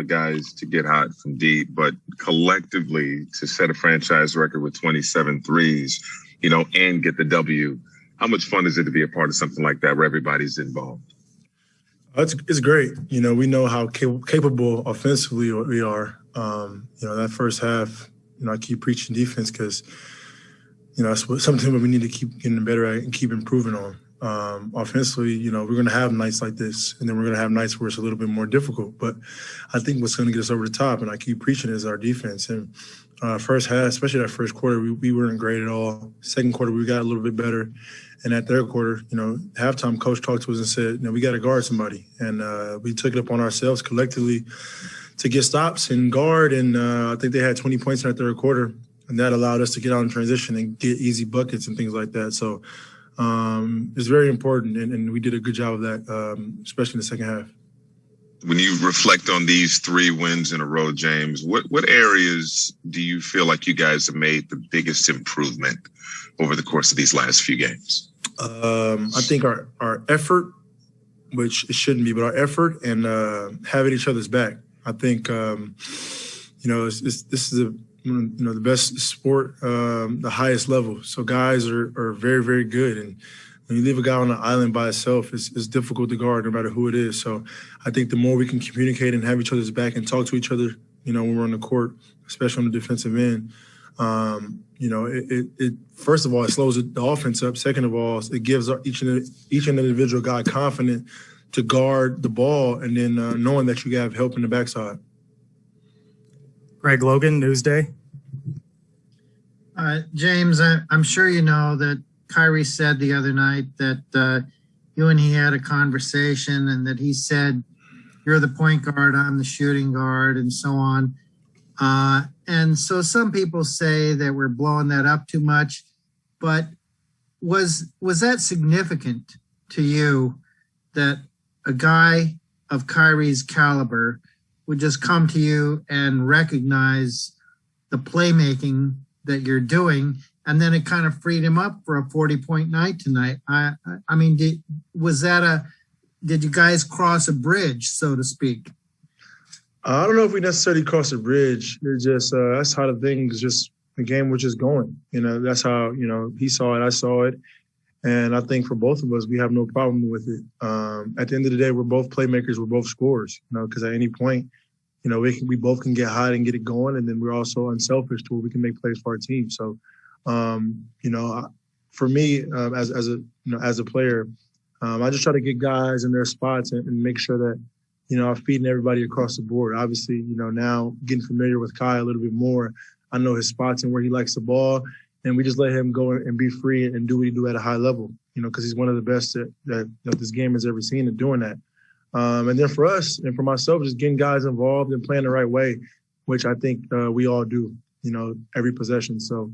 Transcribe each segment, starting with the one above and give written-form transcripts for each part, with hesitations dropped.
the guys to get hot from deep, but collectively to set a franchise record with 27 threes, and get the W. How much fun is it to be a part of something like that where everybody's involved? It's great. We know how capable offensively we are. That first half, I keep preaching defense because, that's something that we need to keep getting better at and keep improving on. Offensively, we're going to have nights like this, and then we're going to have nights where it's a little bit more difficult. But I think what's going to get us over the top, and I keep preaching, is our defense. And first half, especially that first quarter, we weren't great at all. Second quarter, we got a little bit better. And that third quarter, halftime, coach talked to us and said, we got to guard somebody. And we took it upon ourselves collectively to get stops and guard. And I think they had 20 points in that third quarter. And that allowed us to get out in transition and get easy buckets and things like that. So it's very important. And we did a good job of that, especially in the second half. When you reflect on these 3 wins in a row, James, what areas do you feel like you guys have made the biggest improvement over the course of these last few games? I think our effort, which it shouldn't be, but our effort and having each other's back. I think, this is the best sport, the highest level. So guys are very, very good. And when you leave a guy on an island by himself, it's difficult to guard no matter who it is. So I think the more we can communicate and have each other's back and talk to each other, when we're on the court, especially on the defensive end, it first of all, it slows the offense up. Second of all, it gives each individual guy confidence to guard the ball, and then knowing that you have help in the backside. Greg Logan, Newsday. James, I'm sure you know that Kyrie said the other night that you and he had a conversation, and that he said, you're the point guard, I'm the shooting guard, and so on. And so some people say that we're blowing that up too much, but was that significant to you that a guy of Kyrie's caliber would just come to you and recognize the playmaking that you're doing, and then it kind of freed him up for a 40-point night tonight? I mean, did you guys cross a bridge, so to speak? I don't know if we necessarily crossed a bridge. It's just that's how the game was just going. That's how he saw it, I saw it, and I think for both of us, we have no problem with it. At the end of the day, we're both playmakers, we're both scorers. Because at any point, we both can get hot and get it going, and then we're also unselfish to where we can make plays for our team. So, for me, as a player, I just try to get guys in their spots and make sure that I'm feeding everybody across the board. Obviously, now getting familiar with Kai a little bit more, I know his spots and where he likes the ball, and we just let him go and be free and do what he do at a high level, because he's one of the best that this game has ever seen at doing that. And then for us and for myself, just getting guys involved and playing the right way, which I think we all do, every possession. So,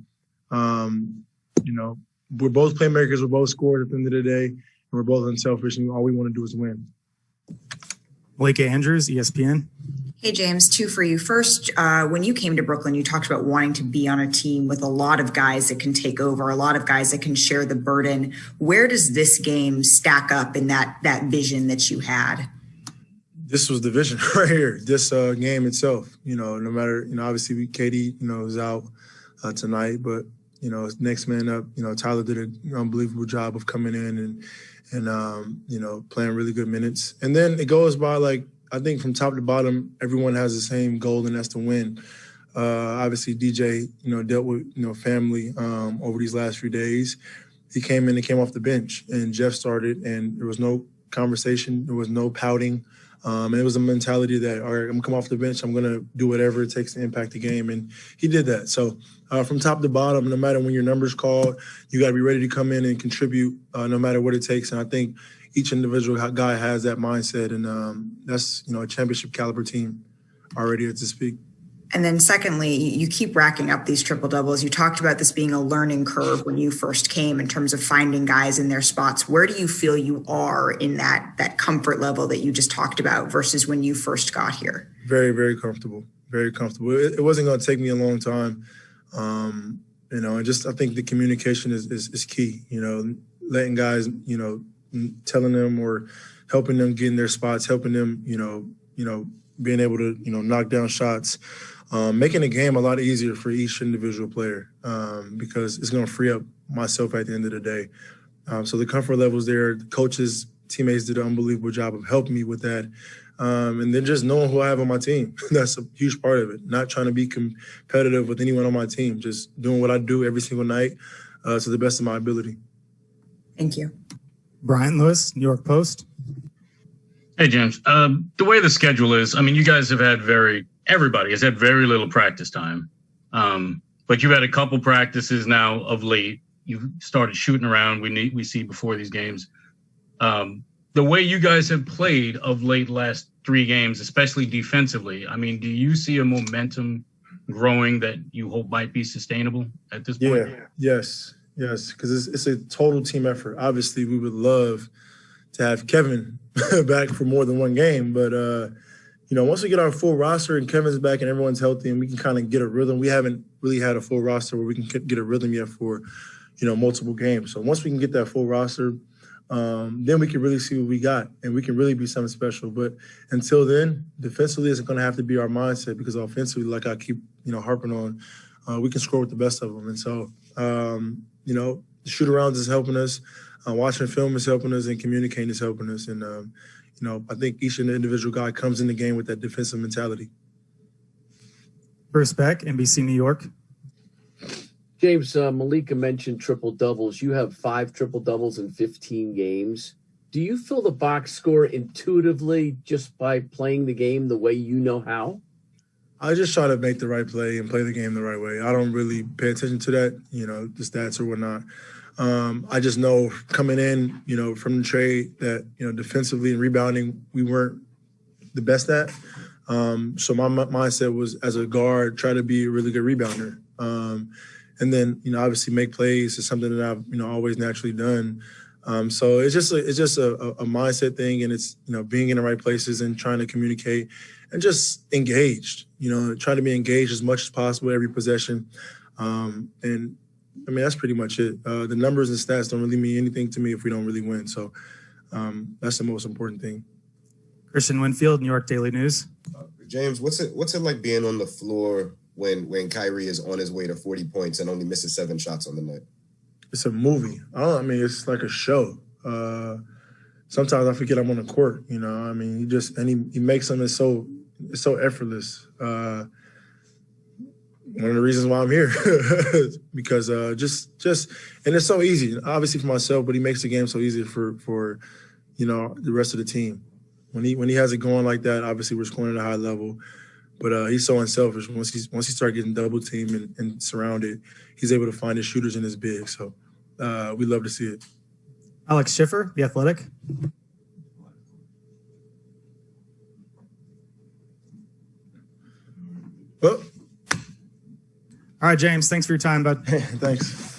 we're both playmakers, we're both scorers at the end of the day, and we're both unselfish, and all we want to do is win. Blake Andrews, ESPN. Hey, James, 2 for you. First, when you came to Brooklyn, you talked about wanting to be on a team with a lot of guys that can take over, a lot of guys that can share the burden. Where does this game stack up in that vision that you had? This was the vision right here, this game itself. No matter, obviously Katie, is out tonight, but, next man up, Tyler did an unbelievable job of coming in and playing really good minutes. And then it goes by, I think from top to bottom, everyone has the same goal, and that's to win. Obviously, DJ, dealt with, family over these last few days. He came in and came off the bench, and Jeff started, and there was no conversation. There was no pouting. And it was a mentality that, all right, I'm going to come off the bench. I'm going to do whatever it takes to impact the game. And he did that. So from top to bottom, no matter when your number's called, you got to be ready to come in and contribute no matter what it takes. And I think each individual guy has that mindset. And that's, a championship caliber team already to speak. And then secondly, you keep racking up these triple doubles. You talked about this being a learning curve when you first came in terms of finding guys in their spots. Where do you feel you are in that comfort level that you just talked about versus when you first got here? Very, very comfortable. Very comfortable. It wasn't going to take me a long time. And just I think the communication is key. Letting guys, telling them or helping them get in their spots, helping them, being able to, knock down shots, making the game a lot easier for each individual player because it's going to free up myself at the end of the day. So the comfort levels there, the coaches, teammates did an unbelievable job of helping me with that. And then just knowing who I have on my team. That's a huge part of it. Not trying to be competitive with anyone on my team, just doing what I do every single night to the best of my ability. Thank you. Brian Lewis, New York Post. Hey, James. The way the schedule is, I mean, you guys have had everybody has had very little practice time. But you've had a couple practices now of late. You've started shooting around. We see before these games. The way you guys have played of late last 3 games, especially defensively, I mean, do you see a momentum growing that you hope might be sustainable at this point? Yes, because it's a total team effort. Obviously, we would love to have Kevin back for more than one game, but once we get our full roster and Kevin's back and everyone's healthy and we can kind of get a rhythm, we haven't really had a full roster where we can get a rhythm yet for multiple games. So once we can get that full roster, then we can really see what we got and we can really be something special. But until then, defensively is going to have to be our mindset because offensively, like I keep harping on, we can score with the best of them. And so, the shoot-arounds is helping us. Watching film is helping us and communicating is helping us. And, I think each individual guy comes in the game with that defensive mentality. Bruce Beck, NBC New York. James, Malika mentioned triple-doubles. You have 5 triple-doubles in 15 games. Do you fill the box score intuitively just by playing the game the way you know how? I just try to make the right play and play the game the right way. I don't really pay attention to that, the stats or whatnot. I just know coming in, from the trade that, defensively and rebounding, we weren't the best at. So my mindset was as a guard, try to be a really good rebounder. And then, obviously make plays is something that I've, always naturally done. So it's just a mindset thing, and it's, being in the right places and trying to communicate and just engaged, try to be engaged as much as possible every possession. And I mean, that's pretty much it. The numbers and stats don't really mean anything to me if we don't really win. So that's the most important thing. Christian Winfield, New York Daily News. James, what's it like being on the floor when Kyrie is on his way to 40 points and only misses 7 shots on the night? It's a movie. It's like a show. Sometimes I forget I'm on the court. He makes them so effortless. One of the reasons why I'm here, because and it's so easy. Obviously for myself, but he makes the game so easy for the rest of the team. When he has it going like that, obviously we're scoring at a high level. But he's so unselfish. Once he starts getting double teamed and surrounded, he's able to find his shooters in his big. So we love to see it. Alex Schiffer, The Athletic. Oh. All right, James. Thanks for your time, bud. Thanks.